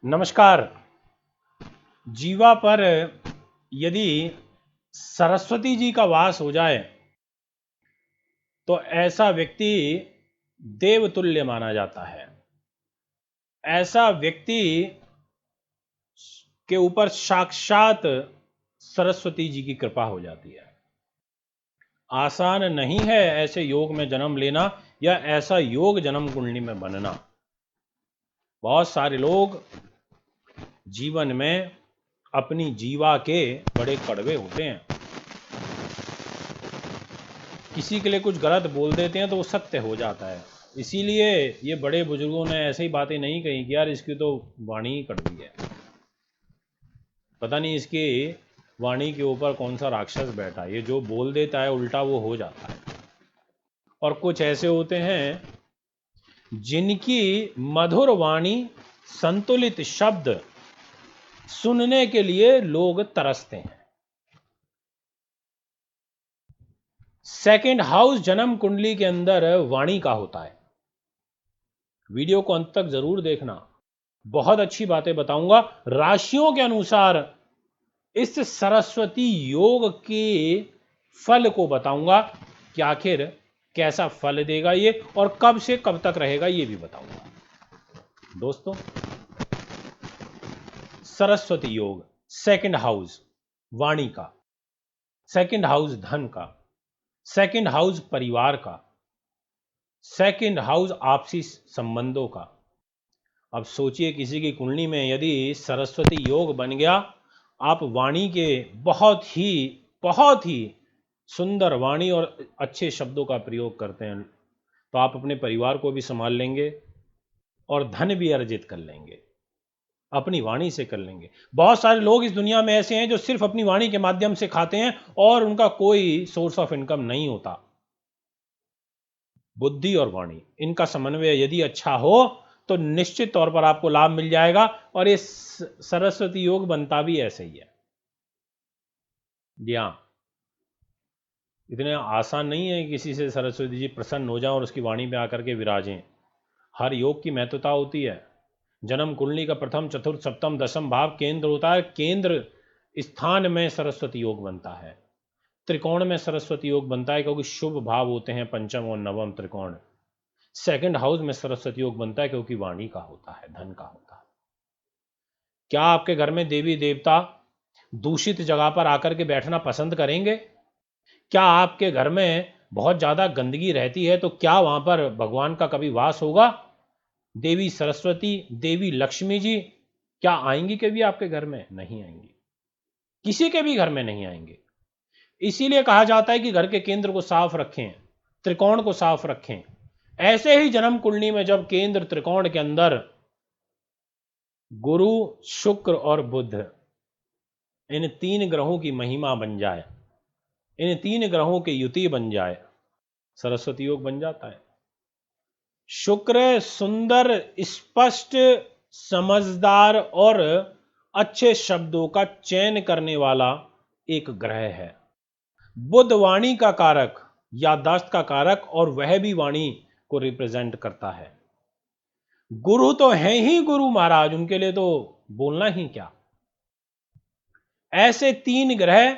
नमस्कार। जीवा पर यदि सरस्वती जी का वास हो जाए तो ऐसा व्यक्ति देवतुल्य माना जाता है। ऐसा व्यक्ति के ऊपर साक्षात सरस्वती जी की कृपा हो जाती है। आसान नहीं है ऐसे योग में जन्म लेना या ऐसा योग जन्म कुंडली में बनना। बहुत सारे लोग जीवन में अपनी जीवा के बड़े कड़वे होते हैं। किसी के लिए कुछ गलत बोल देते हैं तो वो सत्य हो जाता है। इसीलिए ये बड़े बुजुर्गों ने ऐसी बातें नहीं कही कि यार इसकी तो वाणी ही कड़वी है, पता नहीं इसकी वाणी के ऊपर कौन सा राक्षस बैठा है, ये जो बोल देता है उल्टा वो हो जाता है। और कुछ ऐसे होते हैं जिनकी मधुर वाणी, संतुलित शब्द सुनने के लिए लोग तरसते हैं। सेकंड हाउस जन्म कुंडली के अंदर वाणी का होता है। वीडियो को अंत तक जरूर देखना, बहुत अच्छी बातें बताऊंगा। राशियों के अनुसार इस सरस्वती योग के फल को बताऊंगा कि आखिर कैसा फल देगा ये और कब से कब तक रहेगा ये भी बताऊंगा। दोस्तों, सरस्वती योग सेकंड हाउस वाणी का, सेकंड हाउस धन का, सेकंड हाउस परिवार का, सेकंड हाउस आपसी संबंधों का। अब सोचिए किसी की कुंडली में यदि सरस्वती योग बन गया, आप वाणी के बहुत ही सुंदर वाणी और अच्छे शब्दों का प्रयोग करते हैं तो आप अपने परिवार को भी संभाल लेंगे और धन भी अर्जित कर लेंगे, अपनी वाणी से कर लेंगे। बहुत सारे लोग इस दुनिया में ऐसे हैं जो सिर्फ अपनी वाणी के माध्यम से खाते हैं और उनका कोई सोर्स ऑफ इनकम नहीं होता। बुद्धि और वाणी इनका समन्वय यदि अच्छा हो तो निश्चित तौर पर आपको लाभ मिल जाएगा। और ये सरस्वती योग बनता भी ऐसे ही है। जी हाँ, इतने आसान नहीं है किसी से सरस्वती जी प्रसन्न हो जाएं और उसकी वाणी में आकर के विराजें। हर योग की महत्वता होती है। जन्म कुंडली का प्रथम, चतुर्थ, सप्तम, दशम भाव केंद्र होता है। केंद्र स्थान में सरस्वती योग बनता है। त्रिकोण में सरस्वती योग बनता है क्योंकि शुभ भाव होते हैं पंचम और नवम त्रिकोण। सेकंड हाउस में सरस्वती योग बनता है क्योंकि वाणी का होता है, धन का होता है। क्या आपके घर में देवी देवता दूषित जगह पर आकर के बैठना पसंद करेंगे? क्या आपके घर में बहुत ज्यादा गंदगी रहती है तो क्या वहां पर भगवान का कभी वास होगा? देवी सरस्वती, देवी लक्ष्मी जी क्या आएंगी कभी आपके घर में? नहीं आएंगी, किसी के भी घर में नहीं आएंगे। इसीलिए कहा जाता है कि घर के केंद्र को साफ रखें, त्रिकोण को साफ रखें। ऐसे ही जन्म कुंडली में जब केंद्र त्रिकोण के अंदर गुरु, शुक्र और बुध, इन तीन ग्रहों की महिमा बन जाए, इन तीन ग्रहों की युति बन जाए, सरस्वती योग बन जाता है। शुक्र सुंदर, स्पष्ट, समझदार और अच्छे शब्दों का चयन करने वाला एक ग्रह है। बुध वाणी का कारक, याददाश्त का कारक, और वह भी वाणी को रिप्रेजेंट करता है। गुरु तो है ही गुरु महाराज, उनके लिए तो बोलना ही क्या। ऐसे तीन ग्रह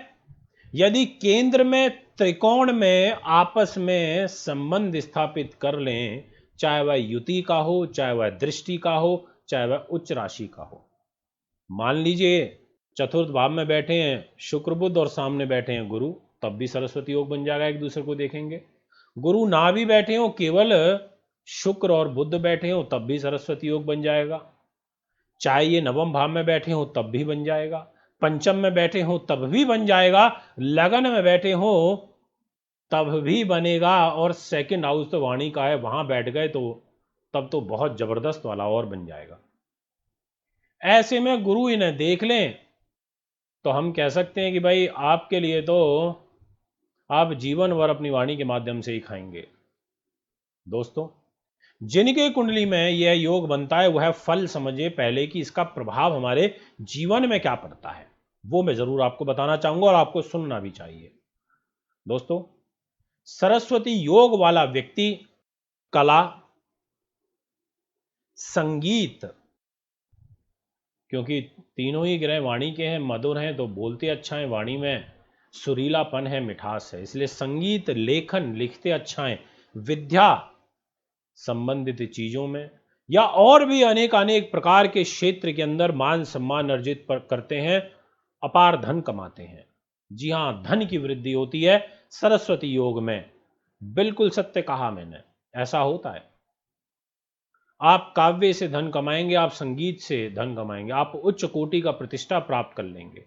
यदि केंद्र में त्रिकोण में आपस में संबंध स्थापित कर लें, चाहे वह युति का हो, चाहे वह दृष्टि का हो, चाहे वह उच्च राशि का हो। मान लीजिए चतुर्थ भाव में बैठे हैं शुक्र बुध और सामने बैठे हैं गुरु, तब भी सरस्वती योग बन जाएगा। एक दूसरे को देखेंगे। गुरु ना भी बैठे हो, केवल शुक्र और बुध बैठे हो, तब भी सरस्वती योग बन जाएगा। चाहे ये नवम भाव में बैठे हो तब भी बन जाएगा, पंचम में बैठे हो तब भी बन जाएगा, लगन में बैठे हो तब भी बनेगा। और सेकंड हाउस तो वाणी का है, वहां बैठ गए तो तब तो बहुत जबरदस्त वाला और बन जाएगा। ऐसे में गुरु इन्हें देख लें तो हम कह सकते हैं कि भाई आपके लिए तो आप जीवन भर अपनी वाणी के माध्यम से ही खाएंगे। दोस्तों, जिनके कुंडली में यह योग बनता है वह फल समझे पहले कि इसका प्रभाव हमारे जीवन में क्या पड़ता है, वो मैं जरूर आपको बताना चाहूंगा और आपको सुनना भी चाहिए। दोस्तों, सरस्वती योग वाला व्यक्ति कला, संगीत, क्योंकि तीनों ही ग्रह वाणी के हैं, मधुर हैं, तो बोलते अच्छा है, वाणी में सुरीलापन है, मिठास है, इसलिए संगीत, लेखन, लिखते अच्छा है, विद्या संबंधित चीजों में या और भी अनेक अनेक प्रकार के क्षेत्र के अंदर मान सम्मान अर्जित करते हैं, अपार धन कमाते हैं। जी हां, धन की वृद्धि होती है सरस्वती योग में। बिल्कुल सत्य कहा मैंने, ऐसा होता है। आप काव्य से धन कमाएंगे, आप संगीत से धन कमाएंगे, आप उच्च कोटि का प्रतिष्ठा प्राप्त कर लेंगे,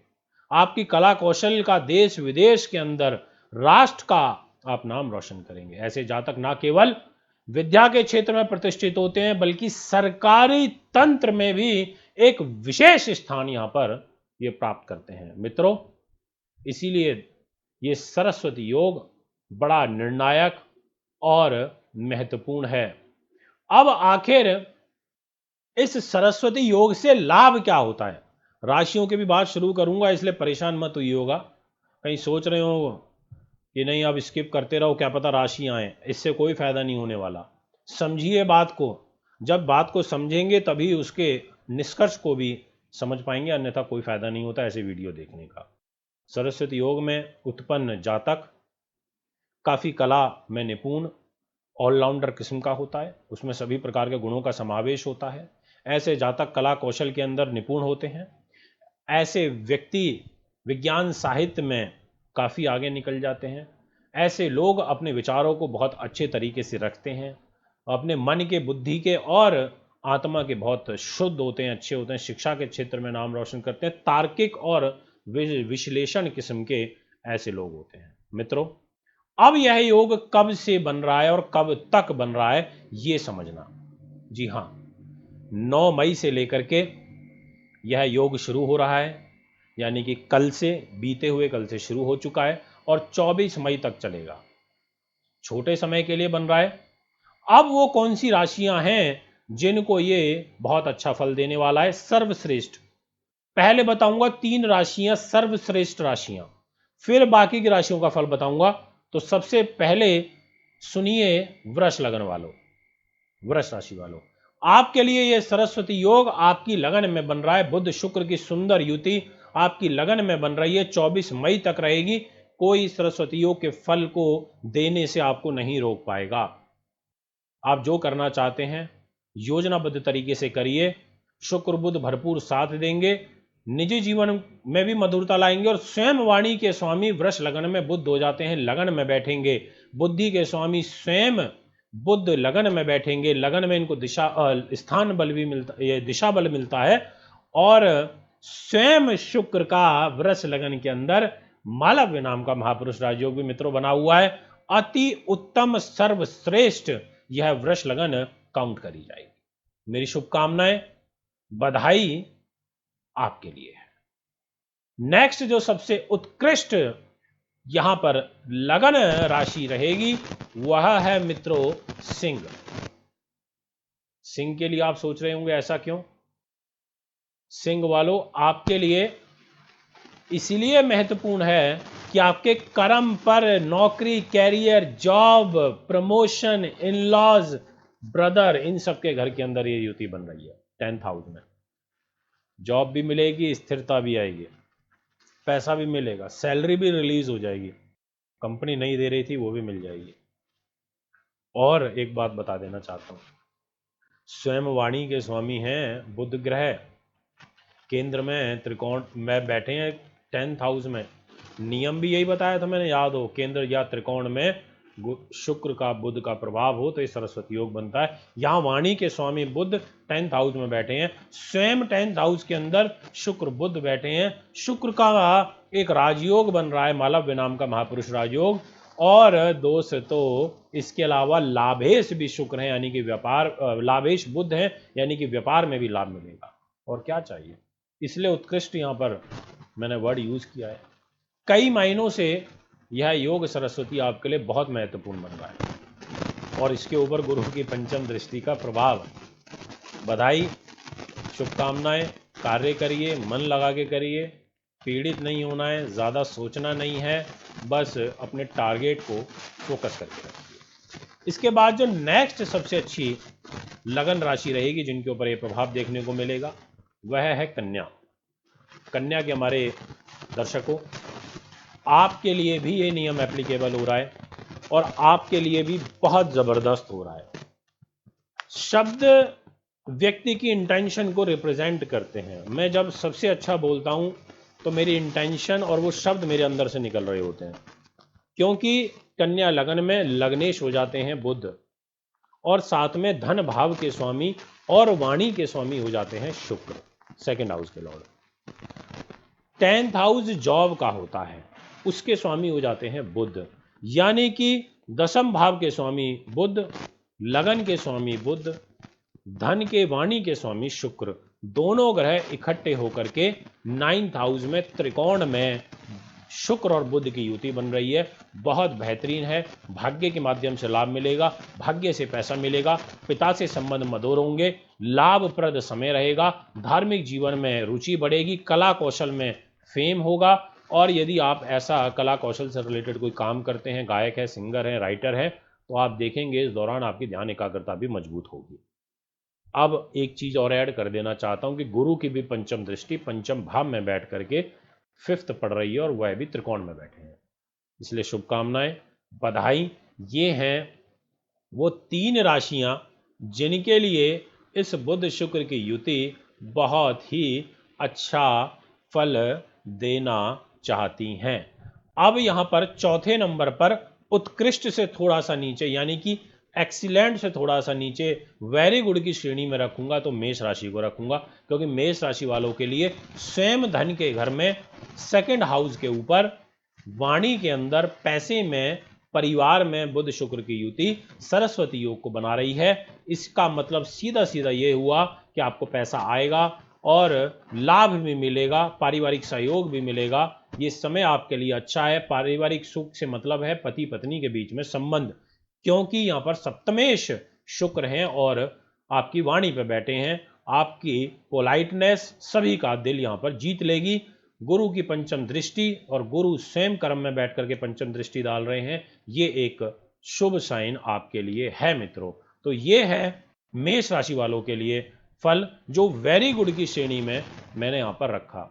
आपकी कला कौशल का देश विदेश के अंदर, राष्ट्र का आप नाम रोशन करेंगे। ऐसे जातक ना केवल विद्या के क्षेत्र में प्रतिष्ठित होते हैं, बल्कि सरकारी तंत्र में भी एक विशेष स्थान यहां पर ये प्राप्त करते हैं मित्रों। इसीलिए ये सरस्वती योग बड़ा निर्णायक और महत्वपूर्ण है। अब आखिर इस सरस्वती योग से लाभ क्या होता है? राशियों की भी बात शुरू करूंगा, इसलिए परेशान मत होइएगा। कहीं सोच रहे हो कि नहीं अब स्किप करते रहो, क्या पता राशियां आए, इससे कोई फायदा नहीं होने वाला। समझिए बात को, जब बात को समझेंगे तभी उसके निष्कर्ष को भी समझ पाएंगे, अन्यथा कोई फायदा नहीं होता ऐसे वीडियो देखने का। सरस्वती योग में उत्पन्न जातक काफी कला में निपुण, ऑलराउंडर किस्म का होता है, उसमें सभी प्रकार के गुणों का समावेश होता है। ऐसे जातक कला कौशल के अंदर निपुण होते हैं। ऐसे व्यक्ति विज्ञान साहित्य में काफ़ी आगे निकल जाते हैं। ऐसे लोग अपने विचारों को बहुत अच्छे तरीके से रखते हैं, अपने मन के, बुद्धि के और आत्मा के बहुत शुद्ध होते हैं, अच्छे होते हैं, शिक्षा के क्षेत्र में नाम रोशन करते हैं, तार्किक और विश्लेषण किस्म के ऐसे लोग होते हैं मित्रों। अब यह योग कब से बन रहा है और कब तक बन रहा है ये समझना। जी हां, 9 मई से लेकर के यह योग शुरू हो रहा है, यानी कि कल से, बीते हुए कल से शुरू हो चुका है और 24 मई तक चलेगा। छोटे समय के लिए बन रहा है। अब वो कौन सी राशियां हैं जिनको ये बहुत अच्छा फल देने वाला है? सर्वश्रेष्ठ, पहले बताऊंगा 3 राशियां सर्वश्रेष्ठ राशियां, फिर बाकी की राशियों का फल बताऊंगा। तो सबसे पहले सुनिए वृष लगन वालों, वृष राशि वालों, आपके लिए यह सरस्वती योग आपकी लगन में बन रहा है। बुध शुक्र की सुंदर युति आपकी लगन में बन रही है, 24 मई तक रहेगी। कोई सरस्वती योग के फल को देने से आपको नहीं रोक पाएगा। आप जो करना चाहते हैं योजनाबद्ध तरीके से करिए, शुक्र बुध भरपूर साथ देंगे, निजी जीवन में भी मधुरता लाएंगे और स्वयं वाणी के स्वामी वृष लगन में बुध हो जाते हैं, लगन में बैठेंगे। बुद्धि के स्वामी स्वयं बुध लगन में बैठेंगे, लगन में इनको दिशा स्थान बल भी मिलता, ये दिशा बल मिलता है। और स्वयं शुक्र का वृष लगन के अंदर मालव्य नाम का महापुरुष राजयोग भी मित्रों बना हुआ है। अति उत्तम सर्वश्रेष्ठ यह वृष लगन काउंट करी जाएगी। मेरी शुभकामनाएं, बधाई आपके लिए है। नेक्स्ट जो सबसे उत्कृष्ट यहां पर लगन राशि रहेगी वह है मित्रों सिंह। सिंह के लिए आप सोच रहे होंगे ऐसा क्यों? सिंह वालों, आपके लिए इसीलिए महत्वपूर्ण है कि आपके कर्म पर नौकरी, career, job, promotion, in laws, brother, इन सबके घर के अंदर ये युति बन रही है। 10th हाउस में जॉब भी मिलेगी, स्थिरता भी आएगी, पैसा भी मिलेगा, सैलरी भी रिलीज हो जाएगी, कंपनी नहीं दे रही थी वो भी मिल जाएगी। और एक बात बता देना चाहता हूं, स्वयं वाणी के स्वामी हैं बुध ग्रह, केंद्र में त्रिकोण में बैठे हैं 10th हाउस में। नियम भी यही बताया था मैंने, याद हो, केंद्र या त्रिकोण में शुक्र का बुध का प्रभाव हो तो ये सरस्वती योग बनता है। यहां वाणी के स्वामी बुध 10th हाउस में बैठे हैं, स्वयं 10th हाउस के अंदर शुक्र बुध बैठे हैं। शुक्र का एक राजयोग बन रहा है, मालव्य नाम का महापुरुष राजयोग। और दोस्तों इसके अलावा लाभेश भी शुक्र है, यानी कि व्यापार, लाभेश बुध है, यानी कि व्यापार में भी लाभ मिलेगा। और क्या चाहिए? इसलिए उत्कृष्ट यहां पर मैंने वर्ड यूज किया है। कई महीनों से यह योग सरस्वती आपके लिए बहुत महत्वपूर्ण बन रहा है और इसके ऊपर गुरु की पंचम दृष्टि का प्रभाव। बधाई, शुभकामनाएं, कार्य करिए, मन लगा के करिए, पीड़ित नहीं होना है, ज़्यादा सोचना नहीं है, बस अपने टारगेट को फोकस करके रखिए। इसके बाद जो नेक्स्ट सबसे अच्छी लगन राशि रहेगी जिनके ऊपर ये प्रभाव देखने को मिलेगा वह है कन्या। कन्या के हमारे दर्शकों, आपके लिए भी ये नियम एप्लीकेबल हो रहा है और आपके लिए भी बहुत जबरदस्त हो रहा है। शब्द व्यक्ति की इंटेंशन को रिप्रेजेंट करते हैं। मैं जब सबसे अच्छा बोलता हूं तो मेरी इंटेंशन और वो शब्द मेरे अंदर से निकल रहे होते हैं, क्योंकि कन्या लगन में लग्नेश हो जाते हैं बुध, और साथ में धन भाव के स्वामी और वाणी के स्वामी हो जाते हैं शुक्र, सेकंड हाउस के लॉर्ड। 10th हाउस जॉब का होता है, उसके स्वामी हो जाते हैं बुध, यानी कि दशम भाव के स्वामी बुध, लगन के स्वामी बुध, धन के वाणी के स्वामी शुक्र, दोनों ग्रह इकट्ठे होकर के 9th हाउस में त्रिकोण में शुक्र और बुध की युति बन रही है। बहुत बेहतरीन है। भाग्य के माध्यम से लाभ मिलेगा, भाग्य से पैसा मिलेगा, पिता से संबंध मधुर होंगे, लाभप्रद समय रहेगा, धार्मिक जीवन में रुचि बढ़ेगी, कला कौशल में फेम होगा। और यदि आप ऐसा कला कौशल से रिलेटेड कोई काम करते हैं, गायक है, सिंगर है, राइटर है, तो आप देखेंगे इस दौरान आपकी ध्यान एकाग्रता भी मजबूत होगी। अब एक चीज और ऐड कर देना चाहता हूं कि गुरु की भी पंचम दृष्टि पंचम भाव में बैठ करके 5th पढ़ रही है और वह भी त्रिकोण में बैठे हैं, इसलिए शुभकामनाएं, बधाई। ये हैं वो 3 राशियां जिनके लिए इस बुध शुक्र की युति बहुत ही अच्छा फल देना चाहती हैं। अब यहां पर चौथे नंबर पर उत्कृष्ट से थोड़ा सा नीचे, यानी कि एक्सीलेंट से थोड़ा सा नीचे वेरी गुड की श्रेणी में रखूंगा तो मेष राशि को रखूंगा, क्योंकि मेष राशि वालों के लिए स्वयं धन के घर में सेकंड हाउस के ऊपर वाणी के अंदर पैसे में परिवार में बुध शुक्र की युति सरस्वती योग को बना रही है। इसका मतलब सीधा सीधा ये हुआ कि आपको पैसा आएगा और लाभ भी मिलेगा, पारिवारिक सहयोग भी मिलेगा। ये समय आपके लिए अच्छा है। पारिवारिक सुख से मतलब है पति पत्नी के बीच में संबंध, क्योंकि यहां पर सप्तमेश शुक्र हैं और आपकी वाणी पे बैठे हैं। आपकी पोलाइटनेस सभी का दिल यहां पर जीत लेगी। गुरु की पंचम दृष्टि और गुरु स्वयं कर्म में बैठ करके पंचम दृष्टि डाल रहे हैं, ये एक शुभ साइन आपके लिए है मित्रों। तो ये है मेष राशि वालों के लिए फल, जो वेरी गुड की श्रेणी में मैंने यहां पर रखा।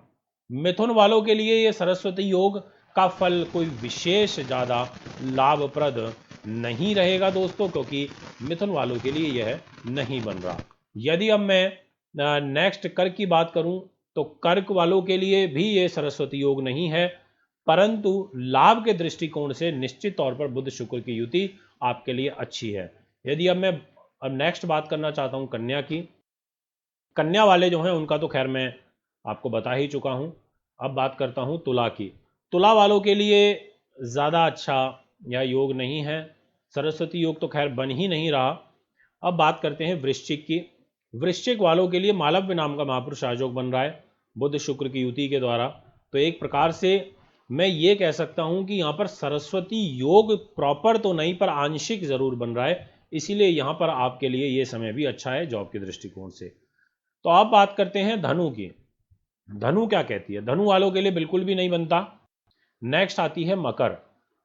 मिथुन वालों के लिए ये सरस्वती योग का फल कोई विशेष ज्यादा लाभप्रद नहीं रहेगा दोस्तों, क्योंकि मिथुन वालों के लिए यह नहीं बन रहा। यदि अब मैं नेक्स्ट कर्क की बात करूं तो कर्क वालों के लिए भी ये सरस्वती योग नहीं है, परंतु लाभ के दृष्टिकोण से निश्चित तौर पर बुध शुक्र की युति आपके लिए अच्छी है। यदि अब मैं नेक्स्ट बात करना चाहता हूं कन्या की। कन्या वाले जो हैं उनका तो खैर मैं आपको बता ही चुका हूं। अब बात करता हूं तुला की। तुला वालों के लिए ज़्यादा अच्छा यह योग नहीं है, सरस्वती योग तो खैर बन ही नहीं रहा। अब बात करते हैं वृश्चिक की। वृश्चिक वालों के लिए मालव्य नाम का महापुरुष राजयोग बन रहा है बुध शुक्र की युति के द्वारा। तो एक प्रकार से मैं ये कह सकता हूं कि यहाँ पर सरस्वती योग प्रॉपर तो नहीं पर आंशिक जरूर बन रहा है, इसीलिए यहाँ पर आपके लिए ये समय भी अच्छा है जॉब के दृष्टिकोण से। तो आप बात करते हैं धनु की। धनु क्या कहती है? धनु वालों के लिए बिल्कुल भी नहीं बनता। नेक्स्ट आती है मकर।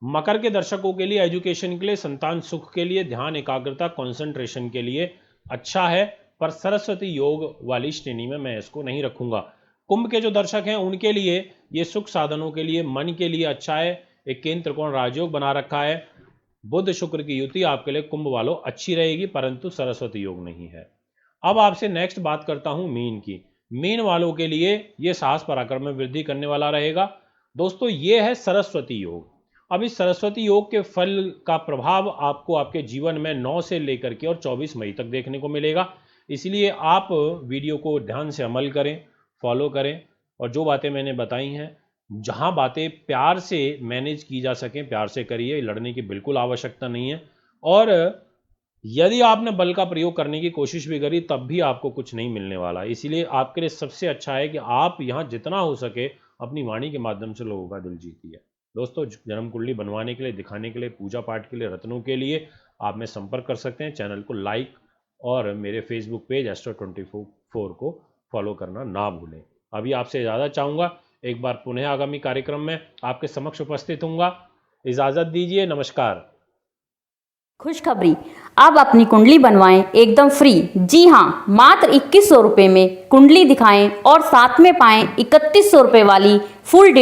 मकर के दर्शकों के लिए एजुकेशन के लिए, संतान सुख के लिए, ध्यान एकाग्रता कंसंट्रेशन के लिए अच्छा है, पर सरस्वती योग वाली श्रेणी में मैं इसको नहीं रखूंगा। कुंभ के जो दर्शक हैं उनके लिए ये सुख साधनों के लिए, मन के लिए अच्छा है। एक केंद्र त्रिकोण राजयोग बना रखा है। बुध शुक्र की युति आपके लिए कुंभ वालों अच्छी रहेगी, परंतु सरस्वती योग नहीं है। अब आपसे नेक्स्ट बात करता हूं मीन की। मीन वालों के लिए यह साहस पराक्रम में वृद्धि करने वाला रहेगा। दोस्तों ये है सरस्वती योग। अब इस सरस्वती योग के फल का प्रभाव आपको आपके जीवन में 9 से लेकर के और 24 मई तक देखने को मिलेगा, इसलिए आप वीडियो को ध्यान से अमल करें, फॉलो करें, और जो बातें मैंने बताई हैं, जहां बातें प्यार से मैनेज की जा सकें प्यार से करिए, लड़ने की बिल्कुल आवश्यकता नहीं है। और यदि आपने बल का प्रयोग करने की कोशिश भी करी तब भी आपको कुछ नहीं मिलने वाला, इसीलिए आपके लिए सबसे अच्छा है कि आप यहाँ जितना हो सके अपनी वाणी के माध्यम से लोगों का दिल जीतिए। दोस्तों जन्म कुंडली बनवाने के लिए, दिखाने के लिए, पूजा पाठ के लिए, रत्नों के लिए आप में संपर्क कर सकते हैं। चैनल को लाइक और मेरे फेसबुक पेज Astro24 को फॉलो करना ना भूलें। अभी आपसे ज़्यादा चाहूँगा, एक बार पुनः आगामी कार्यक्रम में आपके समक्ष उपस्थित हूँगा। इजाज़त दीजिए, नमस्कार। खुशखबरी, अब अपनी कुंडली बनवाएं एकदम फ्री। जी हाँ, मात्र 2100 रुपये में कुंडली दिखाएं और साथ में पाएं 3100 रुपये वाली फुल डिटेल।